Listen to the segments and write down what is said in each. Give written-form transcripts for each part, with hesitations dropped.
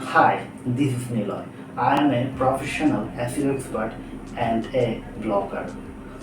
Hi, this is Niloy. I am a professional SEO expert and a blogger.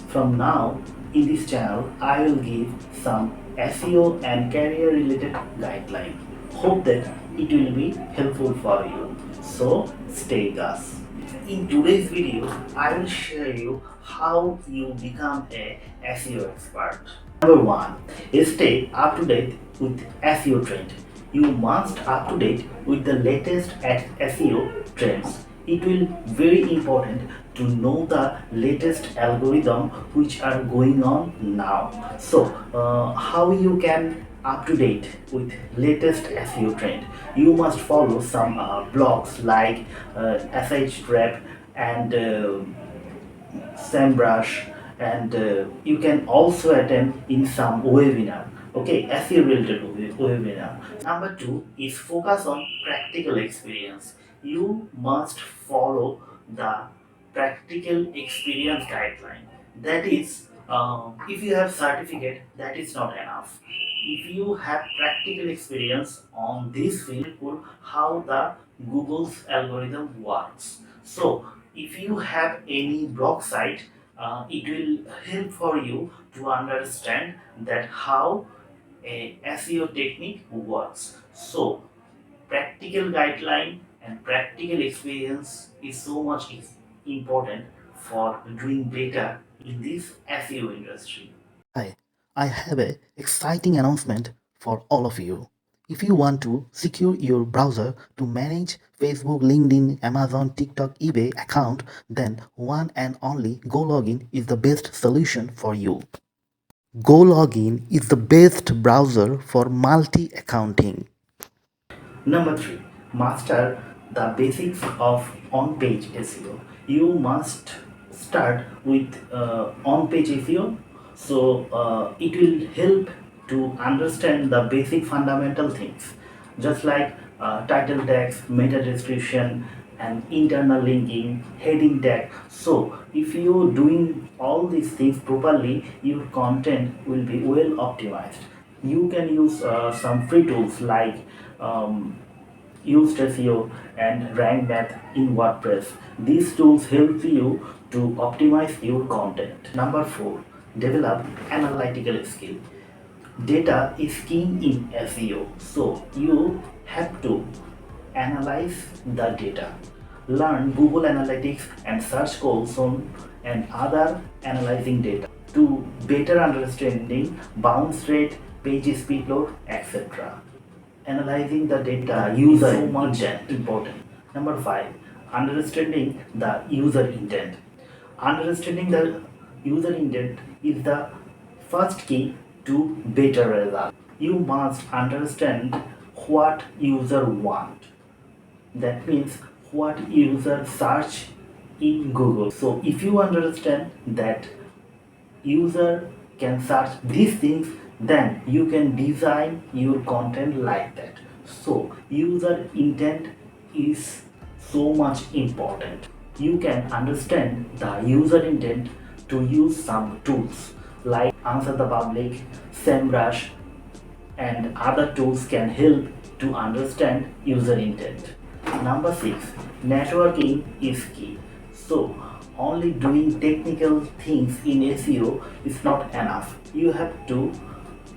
From now, in this channel, I will give some SEO and career related guidelines. Hope that it will be helpful for you. So, stay with us. In today's video, I will share you how you become a SEO expert. Number one, stay up to date with SEO trend. You must up to date with the latest SEO trends. It will very important to know the latest algorithm which are going on now. So, how you can up to date with latest SEO trend? You must follow some blogs like SH Rep and SEMrush, and you can also attend in some webinar. Okay, SEO related webinar. Number two is focus on practical experience. You must follow the practical experience guideline. That is, if you have certificate, that is not enough. If you have practical experience on this field, how the Google's algorithm works. So if you have any blog site, it will help for you to understand that how a SEO technique works. So practical guideline and practical experience is so much important for doing better in this SEO industry. Hi, I have a exciting announcement for all of you. If you want to secure your browser to manage Facebook, LinkedIn, Amazon, TikTok, eBay account, then one and only GoLogin is the best solution for you. GoLogin is the best browser for multi-accounting. Number three, master the basics of on-page SEO. You must start with on-page SEO, so it will help to understand the basic fundamental things, just like title tags, meta description, and internal linking, heading tag. So if you're doing all these things properly, your content will be well optimized. You can use some free tools like used SEO and rank math in WordPress. These tools help you to optimize your content. Number four, develop analytical skill. Data is king in SEO, so you have to analyze the data. Learn Google Analytics and Search Console and other analyzing data to better understanding bounce rate, page speed load, etc. Analyzing the data user so much important. Number five, understanding the user intent. Understanding the user intent is the first key to better result. You must understand what user want. That means what user search in Google. So if you understand that user can search these things, then you can design your content like that. So user intent is so much important. You can understand the user intent to use some tools like Answer the Public, SEMrush, and other tools can help to understand user intent. Number six, networking is key. So, only doing technical things in SEO is not enough. You have to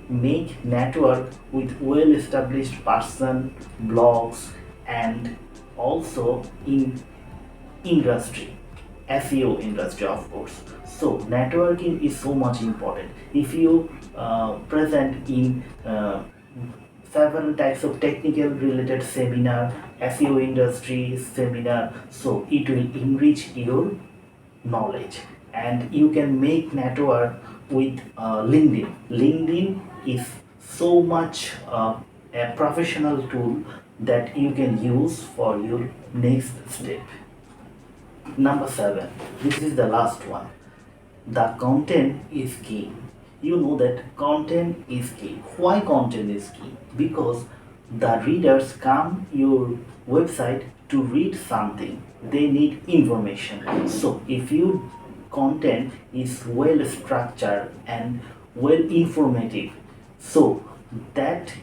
make network with well-established person, blogs, and also in industry, SEO industry, of course. So networking is so much important. If you present in several types of technical related seminar, SEO industry seminar, so it will enrich your knowledge, and you can make network with LinkedIn. LinkedIn is so much a professional tool that you can use for your next step. Number seven, this is the last one. The content is key. You know that content is key. Why content is key? Because the readers come your website to read something. They need information. So if your content is well structured and well informative, so that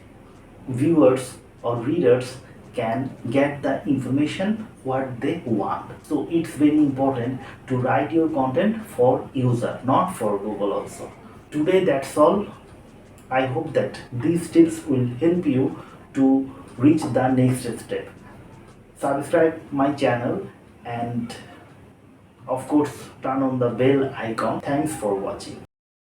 viewers or readers can get the information what they want. So it's very important to write your content for user, not for Google also. Today that's all. I hope that these tips will help you to reach the next step. Subscribe my channel and of course turn on the bell icon. Thanks for watching.